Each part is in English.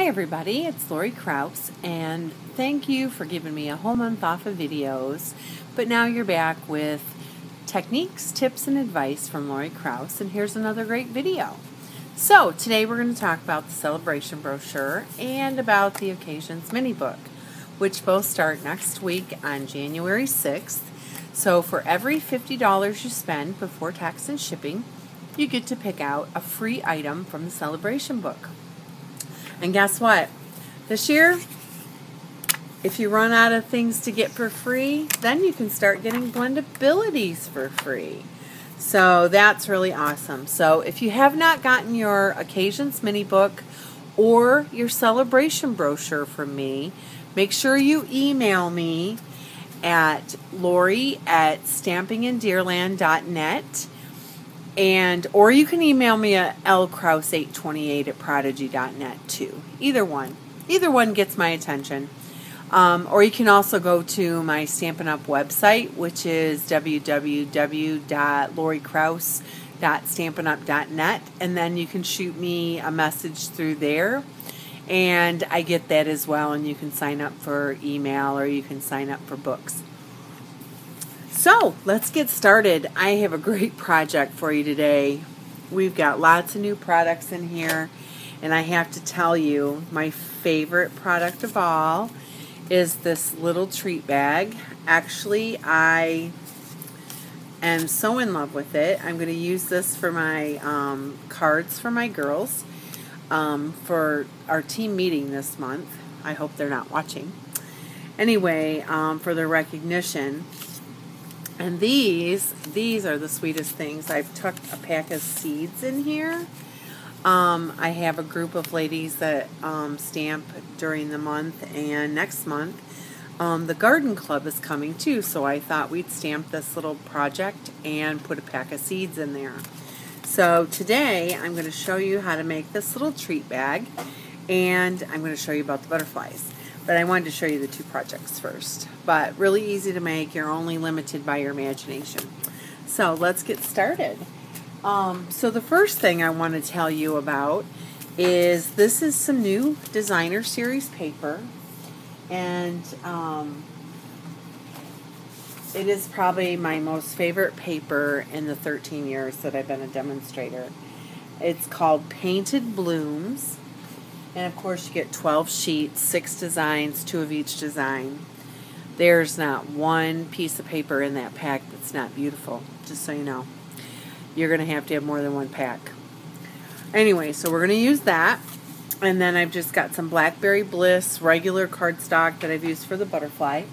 everybody, it's Laurie Kr, and thank you for giving me a whole month off of videos, but now you're back with techniques, tips, and advice from Laurie Kr, and here's another great video. So today we're going to talk about the celebration brochure and about the occasions mini book, which both start next week on January 6th. So for every $50 you spend before tax and shipping, you get to pick out a free item from the celebration book. And guess what? This year, if you run out of things to get for free, then you can start getting blendabilities for free. So that's really awesome. So if you have not gotten your occasions mini book or your celebration brochure from me, make sure you email me at Laurie@stampingindearland.net. Or you can email me at lkraus828@prodigy.net too. Either one gets my attention. Or you can also go to my Stampin' Up! Website, which is www.lauriekraus.stampinup.net, and then you can shoot me a message through there, and I get that as well, and you can sign up for email or you can sign up for books. So, let's get started. I have a great project for you today. We've got lots of new products in here, and I have to tell you, my favorite product of all is this little treat bag. Actually, I am so in love with it. I'm going to use this for my cards for my girls for our team meeting this month. I hope they're not watching. Anyway, for their recognition. And these are the sweetest things. I've tucked a pack of seeds in here. I have a group of ladies that stamp during the month, and next month the garden club is coming too, so I thought we'd stamp this little project and put a pack of seeds in there. So today I'm going to show you how to make this little treat bag, and I'm going to show you about the butterflies. But I wanted to show you the two projects first. But really easy to make. You're only limited by your imagination. So let's get started. So the first thing I want to tell you about is this is some new designer series paper. And it is probably my most favorite paper in the 13 years that I've been a demonstrator. It's called Painted Blooms. And of course you get 12 sheets, 6 designs, 2 of each design. There's not one piece of paper in that pack that's not beautiful, just so you know. You're going to have more than one pack. Anyway, so we're going to use that. And then I've just got some Blackberry Bliss regular cardstock that I've used for the butterfly.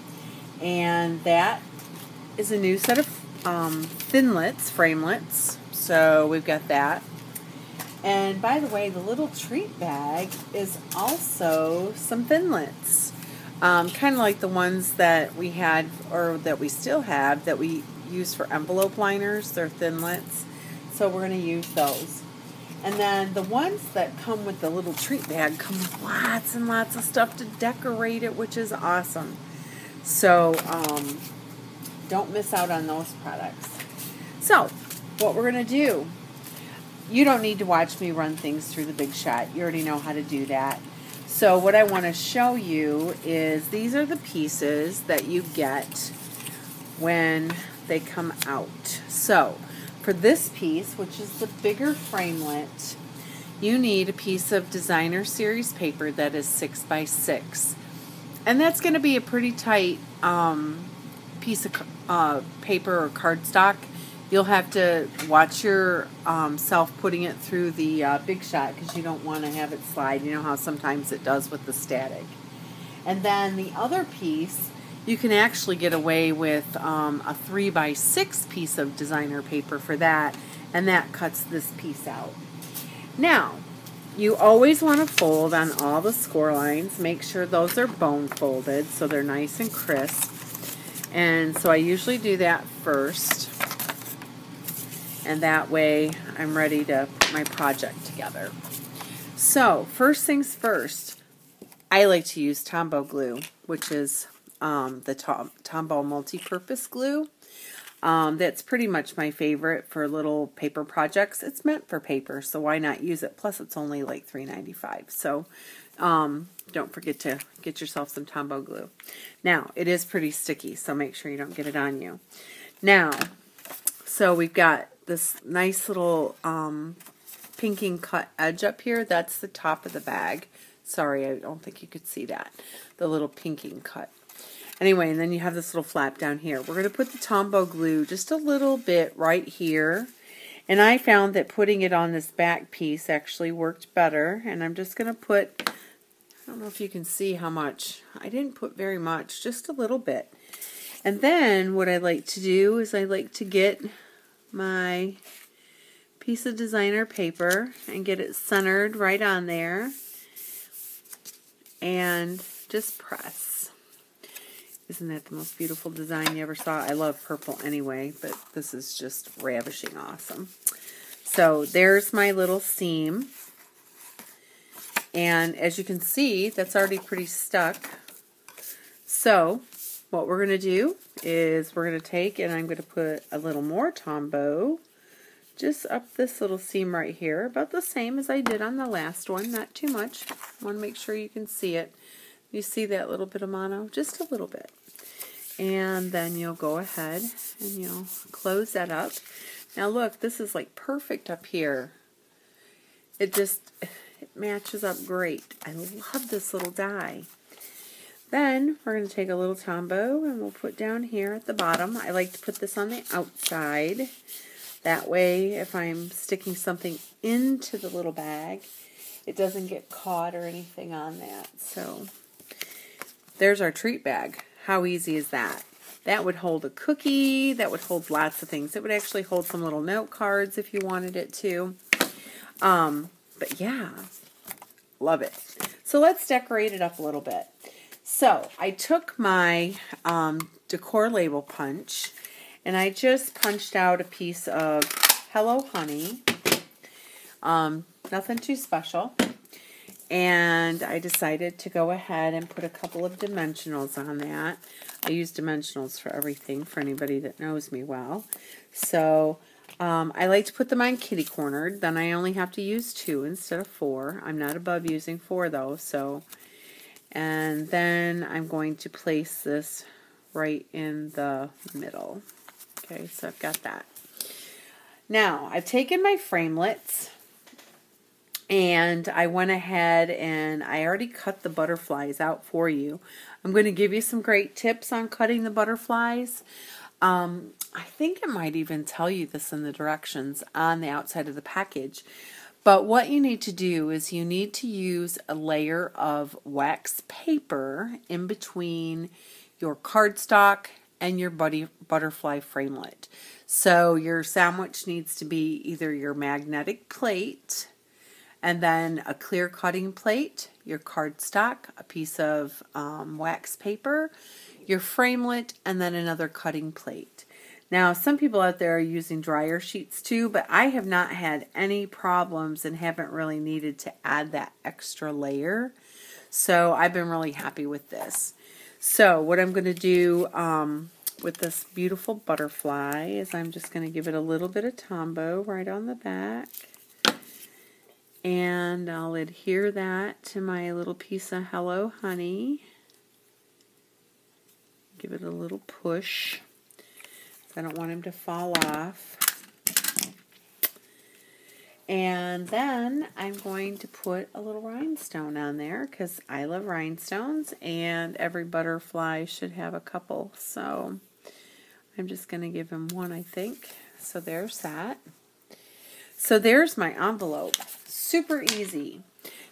And that is a new set of thinlits, framelits. So we've got that. And by the way, the little treat bag is also some thinlits. Kind of like the ones that we had, or that we still have, that we use for envelope liners. They're thinlits. So we're going to use those. And then the ones that come with the little treat bag come with lots and lots of stuff to decorate it, which is awesome. So don't miss out on those products. So what we're going to do, you don't need to watch me run things through the Big Shot. You already know how to do that. So what I want to show you is these are the pieces that you get when they come out. So for this piece, which is the bigger framelit, you need a piece of designer series paper that is 6 by 6. And that's going to be a pretty tight piece of paper or cardstock. You'll have to watch your self putting it through the Big Shot because you don't want to have it slide. You know how sometimes it does with the static. And then the other piece, you can actually get away with a 3 by 6 piece of designer paper for that, and that cuts this piece out. Now, you always want to fold on all the score lines. Make sure those are bone folded so they're nice and crisp. And so I usually do that first. And that way I'm ready to put my project together. So first things first, I like to use Tombow glue, which is the Tombow multi-purpose glue. That's pretty much my favorite for little paper projects. It's meant for paper, so why not use it? Plus, it's only like $3.95. So don't forget to get yourself some Tombow glue. Now, it is pretty sticky, so make sure you don't get it on you. Now, so we've got this nice little pinking cut edge up here. That's the top of the bag. Sorry, I don't think you could see that. The little pinking cut. Anyway, and then you have this little flap down here. We're going to put the Tombow glue just a little bit right here. And I found that putting it on this back piece actually worked better. And I'm just going to put, I don't know if you can see how much. I didn't put very much, just a little bit. And then what I like to do is I like to get my piece of designer paper and get it centered right on there. And just press. Isn't that the most beautiful design you ever saw? I love purple anyway, but this is just ravishing awesome. So there's my little seam. And as you can see, that's already pretty stuck. So what we're going to do is we're going to take and I'm going to put a little more Tombow just up this little seam right here, about the same as I did on the last one, not too much. I want to make sure you can see it. You see that little bit of mono? Just a little bit. And then you'll go ahead and you'll close that up. Now look, this is like perfect up here. It matches up great. I love this little die. Then we're going to take a little Tombow and we'll put down here at the bottom. I like to put this on the outside. That way, if I'm sticking something into the little bag, it doesn't get caught or anything on that. So there's our treat bag. How easy is that? That would hold a cookie. That would hold lots of things. It would actually hold some little note cards if you wanted it to. But yeah, love it. So let's decorate it up a little bit. So I took my decor label punch and I just punched out a piece of Hello Honey. Nothing too special. And I decided to go ahead and put a couple of dimensionals on that. I use dimensionals for everything for anybody that knows me well. So I like to put them on kitty cornered. Then I only have to use 2 instead of 4. I'm not above using 4 though. So, and then I'm going to place this right in the middle. Okay, so I've got that. Now I've taken my framelits. And I went ahead and I already cut the butterflies out for you. I'm going to give you some great tips on cutting the butterflies. I think it might even tell you this in the directions on the outside of the package. But what you need to do is you need to use a layer of wax paper in between your cardstock and your butterfly framelit. So your sandwich needs to be either your magnetic plate, and then a clear cutting plate, your cardstock, a piece of wax paper, your framelit, and then another cutting plate. Now, some people out there are using dryer sheets too, but I have not had any problems and haven't really needed to add that extra layer. So I've been really happy with this. So what I'm going to do with this beautiful butterfly is I'm just going to give it a little bit of Tombow right on the back. And I'll adhere that to my little piece of Hello Honey. Give it a little push. I don't want him to fall off. And then I'm going to put a little rhinestone on there because I love rhinestones and every butterfly should have a couple. So I'm just going to give him one, I think. So there's that. So there's my envelope. Super easy.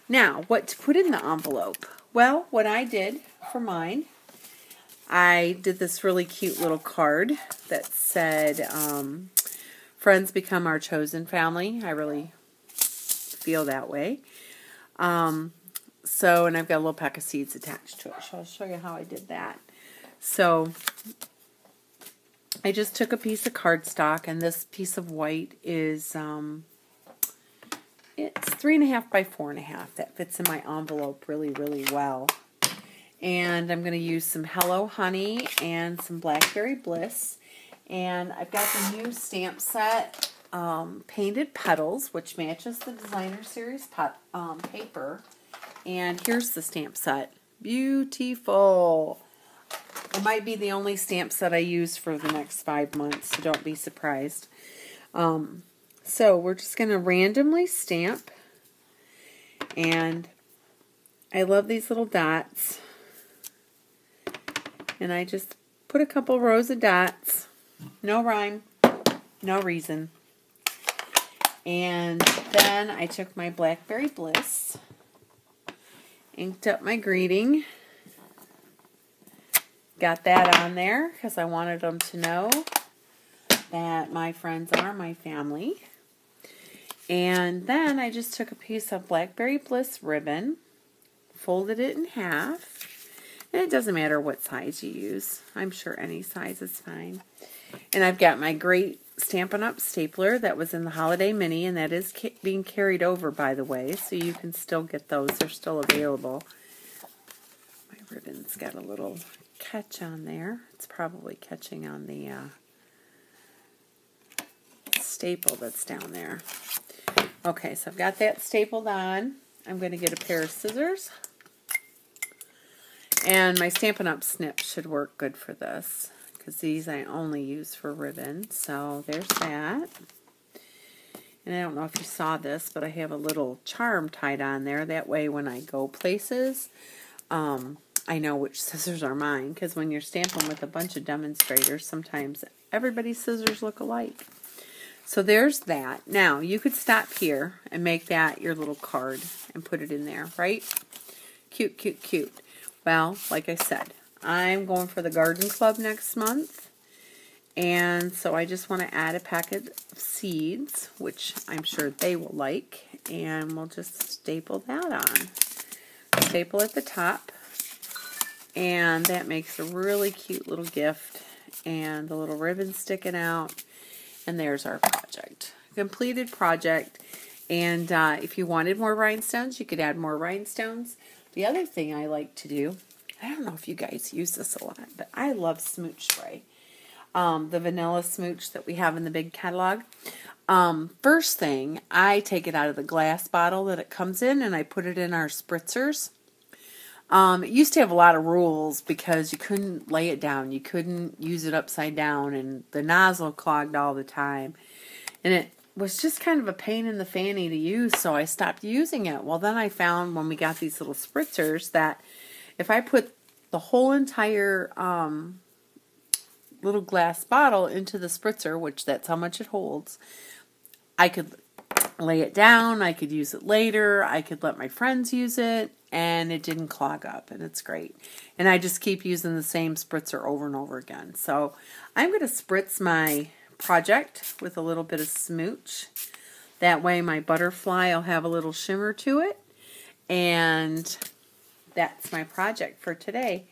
Now, what to put in the envelope? Well, what I did for mine, I did this really cute little card that said, friends become our chosen family. I really feel that way. So, and I've got a little pack of seeds attached to it. So I'll show you how I did that. So, I just took a piece of cardstock, and this piece of white is, it's 3.5 by 4.5. That fits in my envelope really, really well. And I'm going to use some Hello Honey and some Blackberry Bliss. And I've got the new stamp set, Painted Petals, which matches the Designer Series paper. And here's the stamp set. Beautiful. It might be the only stamp set I use for the next 5 months, so don't be surprised. So we're just going to randomly stamp. And I love these little dots. And I just put a couple rows of dots. No rhyme, no reason. And then I took my Blackberry Bliss, inked up my greeting, got that on there because I wanted them to know that my friends are my family. And then I just took a piece of Blackberry Bliss ribbon, folded it in half, and it doesn't matter what size you use. I'm sure any size is fine. And I've got my great Stampin' Up! Stapler that was in the Holiday Mini, and that is being carried over, by the way, so you can still get those. They're still available. My ribbon's got a little catch on there. It's probably catching on the staple that's down there. Okay, so I've got that stapled on. I'm going to get a pair of scissors. And my Stampin' Up! Snip should work good for this, because these I only use for ribbon. So there's that. And I don't know if you saw this, but I have a little charm tied on there. That way when I go places, I know which scissors are mine, because when you're stamping with a bunch of demonstrators, sometimes everybody's scissors look alike. So there's that. Now, you could stop here and make that your little card and put it in there, right? Cute, cute, cute. Well, like I said, I'm going for the garden club next month. And so I just want to add a packet of seeds, which I'm sure they will like. And we'll just staple that on. Staple at the top. And that makes a really cute little gift. And the little ribbon sticking out. And there's our project. Completed project. And if you wanted more rhinestones, you could add more rhinestones. The other thing I like to do, I don't know if you guys use this a lot, but I love smooch spray. The vanilla smooch that we have in the big catalog. First thing, I take it out of the glass bottle that it comes in, and I put it in our spritzers. It used to have a lot of rules because you couldn't lay it down. You couldn't use it upside down, and the nozzle clogged all the time. And it was just kind of a pain in the fanny to use, so I stopped using it. Well, then I found when we got these little spritzers that if I put the whole entire little glass bottle into the spritzer, which that's how much it holds, I could lay it down, I could use it later, I could let my friends use it, and it didn't clog up, and it's great. And I just keep using the same spritzer over and over again. So I'm going to spritz my project with a little bit of smooch. That way my butterfly will have a little shimmer to it. And that's my project for today.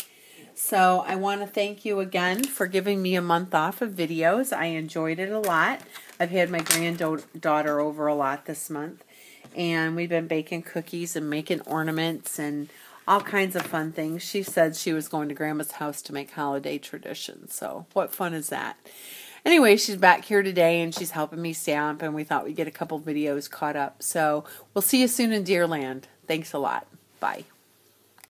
So I want to thank you again for giving me a month off of videos. I enjoyed it a lot. I've had my granddaughter over a lot this month. And we've been baking cookies and making ornaments and all kinds of fun things. She said she was going to Grandma's house to make holiday traditions. So what fun is that? Anyway, she's back here today and she's helping me stamp, and we thought we'd get a couple videos caught up. So we'll see you soon in Deerland. Thanks a lot. Bye.